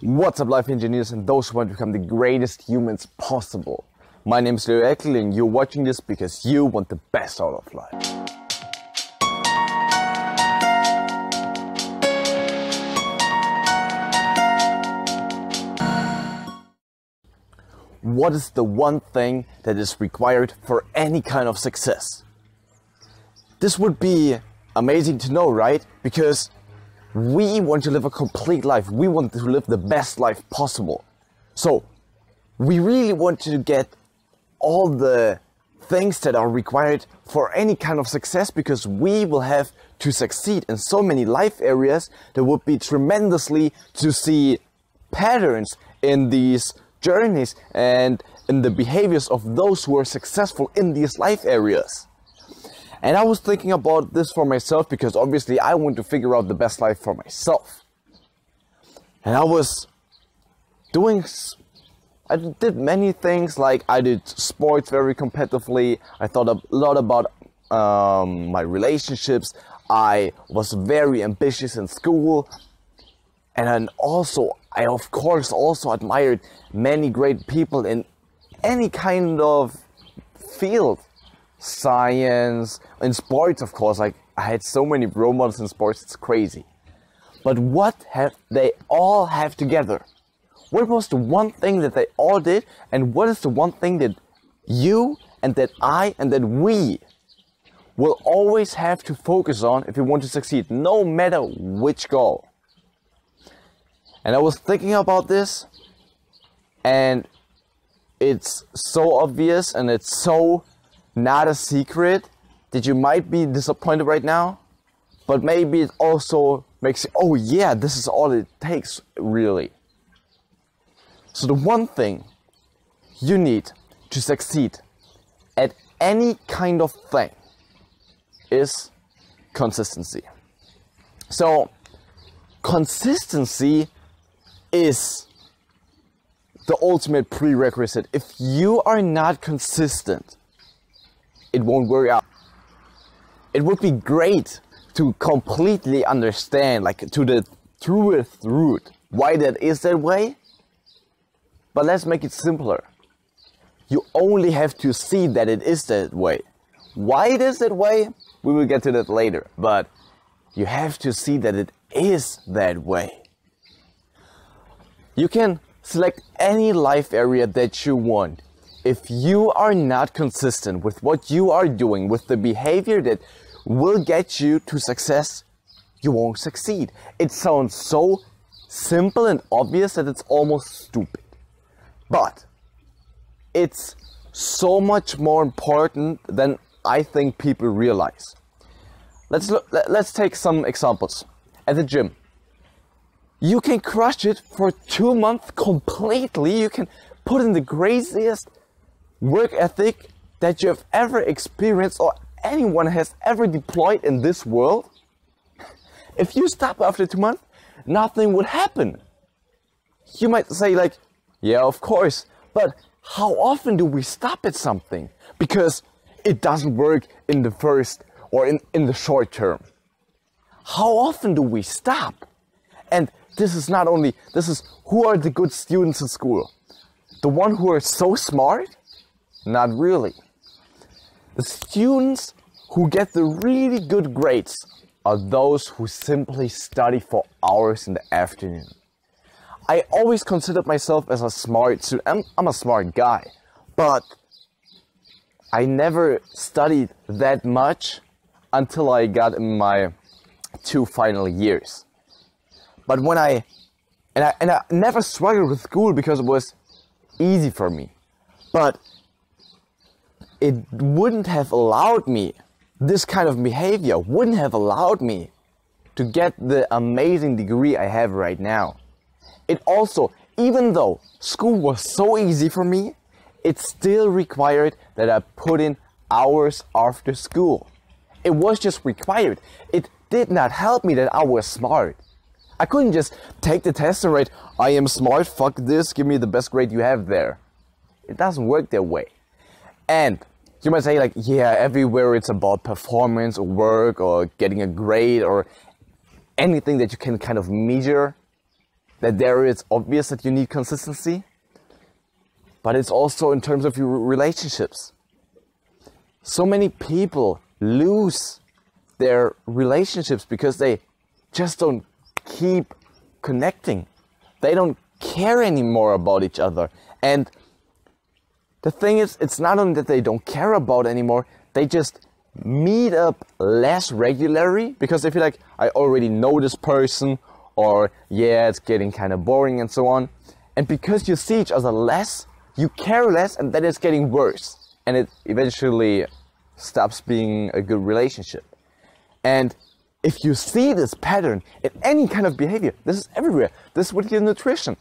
What's up, life engineers and those who want to become the greatest humans possible? My name is Eckl and you're watching this because you want the best out of life. What is the one thing that is required for any kind of success? This would be amazing to know, right? Because we want to live a complete life. We want to live the best life possible. So we really want to get all the things that are required for any kind of success, because we will have to succeed in so many life areas. There would be tremendously to see patterns in these journeys and in the behaviors of those who are successful in these life areas. And I was thinking about this for myself because obviously I want to figure out the best life for myself. And I did many things, like I did sports very competitively. I thought a lot about my relationships. I was very ambitious in school. And then also, I of course also admired many great people in any kind of field. Science, in sports, of course. Like, I had so many role models in sports, it's crazy. But what have they all have together? What was the one thing that they all did, and what is the one thing that you and that I and that we will always have to focus on if we want to succeed, no matter which goal? And I was thinking about this, and it's so obvious and it's so not a secret that you might be disappointed right now, but maybe it also makes you, oh yeah, this is all it takes, really. So the one thing you need to succeed at any kind of thing is consistency. So consistency is the ultimate prerequisite. If you are not consistent, it won't work out. It would be great to completely understand, like, to the truest root, why that is that way. But let's make it simpler. You only have to see that it is that way. Why it is that way, we will get to that later. But you have to see that it is that way. You can select any life area that you want. If you are not consistent with what you are doing, with the behavior that will get you to success, you won't succeed. It sounds so simple and obvious that it's almost stupid. But it's so much more important than I think people realize. Let's take some examples. At the gym, you can crush it for 2 months completely. You can put in the craziest work ethic that you have ever experienced or anyone has ever deployed in this world. If you stop after 2 months, nothing would happen. You might say, like, yeah, of course, but how often do we stop at something because it doesn't work in the first or in the short term? How often do we stop? And this is who are the good students in school? The ones who are so smart? Not really. The students who get the really good grades are those who simply study for hours in the afternoon. I always considered myself as a smart student. I'm a smart guy, but I never studied that much until I got in my 2 final years. But when I never struggled with school because it was easy for me. But it wouldn't have allowed me, this kind of behavior wouldn't have allowed me to get the amazing degree I have right now. It also, even though school was so easy for me, it still required that I put in hours after school. It was just required. It did not help me that I was smart. I couldn't just take the test and write, I am smart, fuck this, give me the best grade you have there. It doesn't work that way. And you might say, like, yeah, everywhere it's about performance or work or getting a grade or anything that you can kind of measure. that there it's obvious that you need consistency, but it's also in terms of your relationships. So many people lose their relationships because they just don't keep connecting. They don't care anymore about each other. And the thing is, it's not only that they don't care about anymore, they just meet up less regularly because they feel like, I already know this person, or yeah, it's getting kind of boring and so on. And because you see each other less, you care less, and then it's getting worse. And it eventually stops being a good relationship. And if you see this pattern in any kind of behavior, this is everywhere. This is with your nutrition.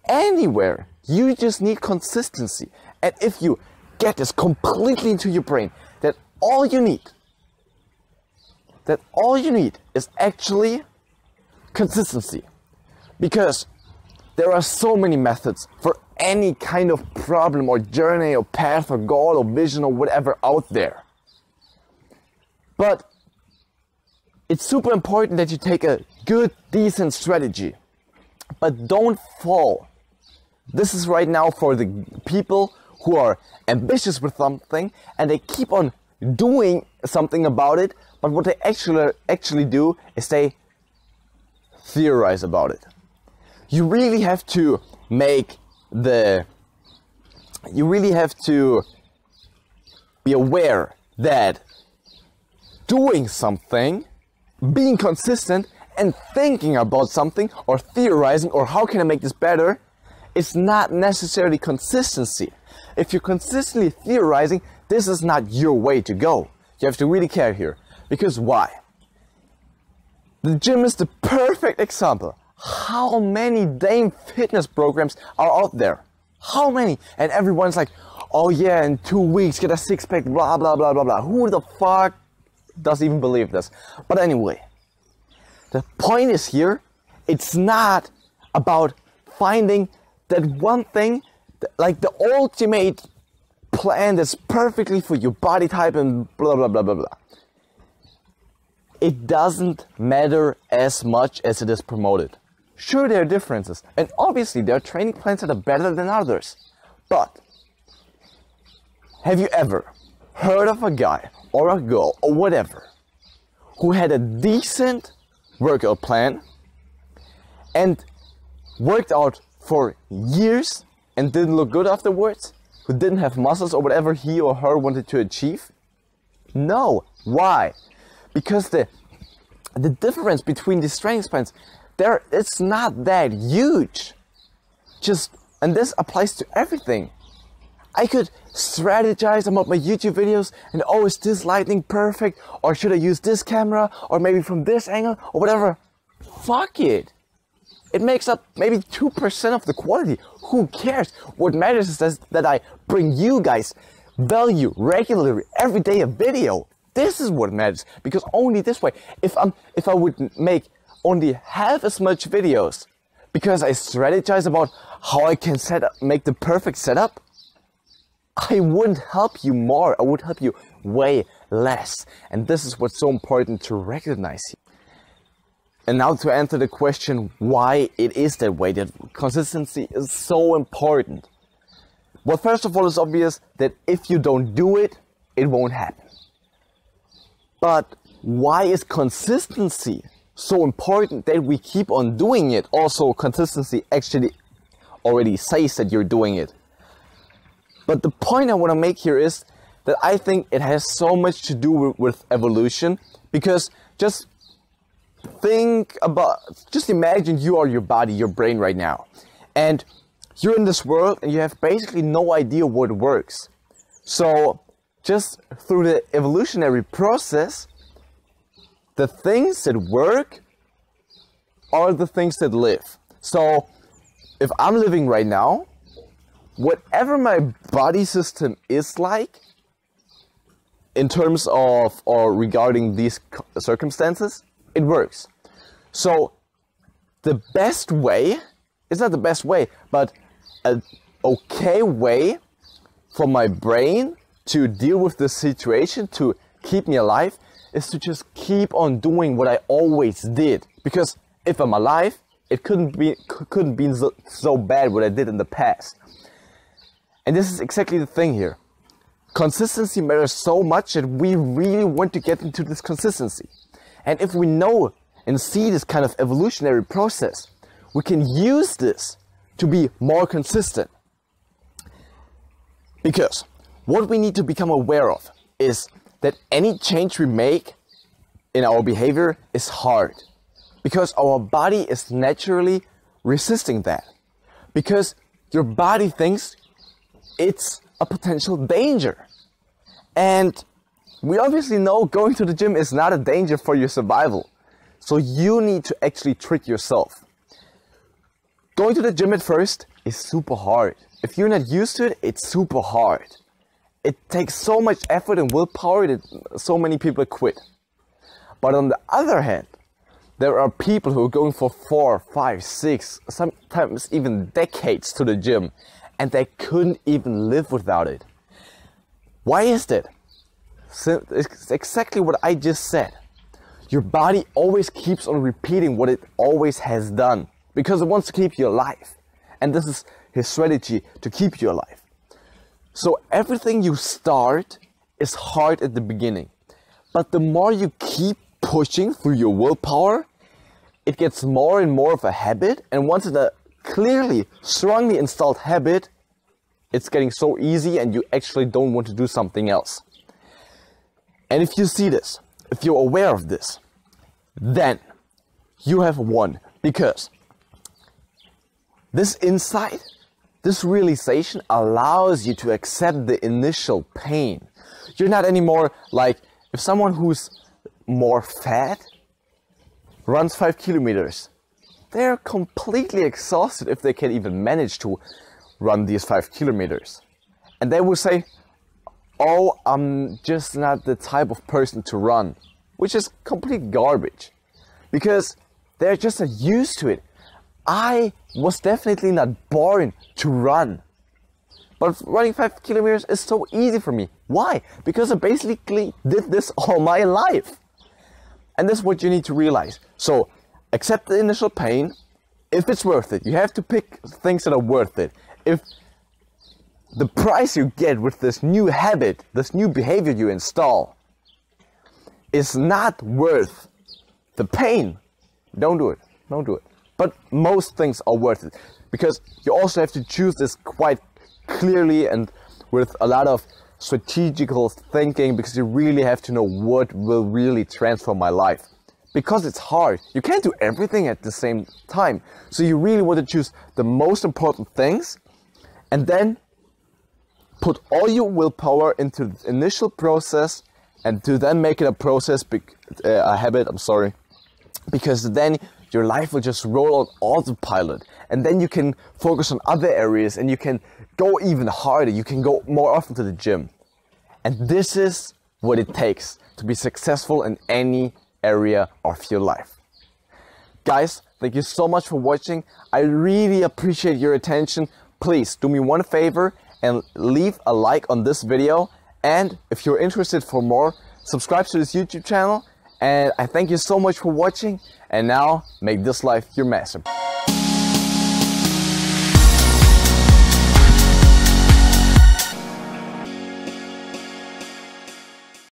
Anywhere, you just need consistency. And if you get this completely into your brain, that all you need is actually consistency. Because there are so many methods for any kind of problem or journey or path or goal or vision or whatever out there. But it's super important that you take a good, decent strategy. But don't fall. This is right now for the people who are ambitious with something and they keep on doing something about it, but what they actually do is they theorize about it. You really have to be aware that doing something, being consistent and thinking about something or theorizing or how can I make this better, it's not necessarily consistency. If you're consistently theorizing, this is not your way to go. You have to really care here. Because why? The gym is the perfect example. How many damn fitness programs are out there? How many? And everyone's like, oh yeah, in 2 weeks get a six-pack, blah, blah, blah, blah, blah. Who the fuck does even believe this? But anyway, the point is here, it's not about finding that one thing, like the ultimate plan that's perfectly for your body type and blah, blah, blah, blah, blah. It doesn't matter as much as it is promoted. Sure, there are differences, and obviously there are training plans that are better than others. But have you ever heard of a guy or a girl or whatever who had a decent workout plan and worked out for years and didn't look good afterwards? Who didn't have muscles or whatever he or her wanted to achieve? No. Why? Because the difference between these training plans, it's not that huge. And this applies to everything. I could strategize about my YouTube videos and, oh, is this lighting perfect? Or should I use this camera? Or maybe from this angle? Or whatever. Fuck it. It makes up maybe 2% of the quality. Who cares? What matters is that I bring you guys value regularly, every day a video. This is what matters, because only this way, if I would make only half as much videos because I strategize about how I can make the perfect setup, I wouldn't help you more. I would help you way less. And this is what's so important to recognize here. And now to answer the question why it is that way, that consistency is so important. Well, first of all, it's obvious that if you don't do it, it won't happen. But why is consistency so important that we keep on doing it? Also, consistency actually already says that you're doing it. But the point I want to make here is that I think it has so much to do with evolution, because just imagine you are your body, your brain right now, and you're in this world and you have basically no idea what works. So just through the evolutionary process, the things that work are the things that live. So if I'm living right now, whatever my body system is like in terms of or regarding these circumstances, it works. So the best way, it's not the best way, but an okay way for my brain to deal with this situation, to keep me alive, is to just keep on doing what I always did. Because if I'm alive, it couldn't be so bad what I did in the past. And this is exactly the thing here. Consistency matters so much that we really want to get into this consistency. And if we know and see this kind of evolutionary process, we can use this to be more consistent. Because what we need to become aware of is that any change we make in our behavior is hard. Because our body is naturally resisting that. Because your body thinks it's a potential danger. And we obviously know going to the gym is not a danger for your survival. So you need to actually trick yourself. Going to the gym at first is super hard. If you're not used to it, it's super hard. It takes so much effort and willpower that so many people quit. But on the other hand, there are people who are going for 4, 5, 6, sometimes even decades to the gym, and they couldn't even live without it. Why is that? So it's exactly what I just said. Your body always keeps on repeating what it always has done because it wants to keep you alive. And this is his strategy to keep you alive. So everything you start is hard at the beginning. But the more you keep pushing through your willpower, it gets more and more of a habit. And once it's a clearly, strongly installed habit, it's getting so easy and you actually don't want to do something else. And if you see this, if you're aware of this, then you have won. Because this insight, this realization allows you to accept the initial pain. You're not anymore like if someone who's more fat runs 5 kilometers, they're completely exhausted if they can even manage to run these 5 kilometers. And they will say, oh, I'm just not the type of person to run, which is complete garbage because they're just not used to it. I was definitely not born to run, but running 5 kilometers is so easy for me. Why? Because I basically did this all my life. And that's what you need to realize. So accept the initial pain if it's worth it. You have to pick things that are worth it. If the price you get with this new habit, this new behavior you install, is not worth the pain, don't do it. Don't do it. But most things are worth it. Because you also have to choose this quite clearly and with a lot of strategical thinking, because you really have to know what will really transform my life. Because it's hard. You can't do everything at the same time. So you really want to choose the most important things and then put all your willpower into the initial process and to then make it a habit, because then your life will just roll on autopilot and then you can focus on other areas and you can go even harder. You can go more often to the gym. And this is what it takes to be successful in any area of your life. Guys, thank you so much for watching. I really appreciate your attention. Please do me one favor and leave a like on this video. And if you're interested for more, subscribe to this YouTube channel. And I thank you so much for watching. And now, make this life your master.